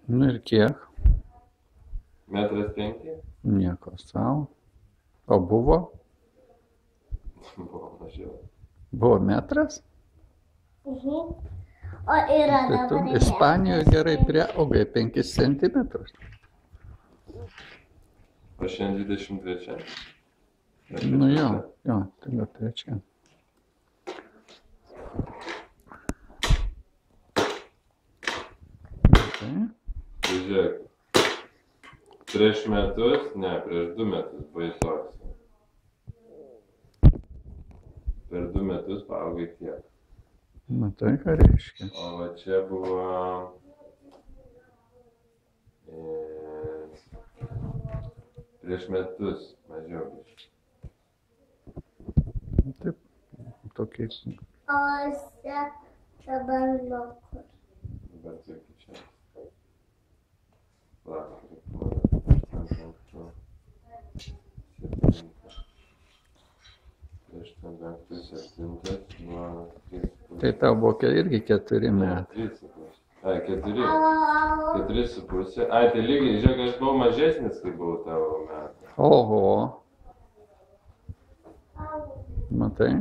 Nu ir kiek? 1,5 m? Nieko savo. O buvo? Buvo mažiau. Buvo metras? O yra Tai tu dabar Ispanijoje gerai priaugai 5 centimetrus. O šiandien 23. Nu jo, tai gal 3. Tai. Tai žiūrėk, prieš 2 metus baisiausia. Per 2 metus paaugai tiek. Matai, ką reiškia. O va čia buvo prieš metus mažiau. Taip, tokiais. O dabar nuo kur? Dabar tik čia. Tai tau buvo irgi 4 metai. 4,5. Ai, tai lygiai, žiūrėk, aš buvau mažesnis, kai buvau tavo metų. Oho. Matai?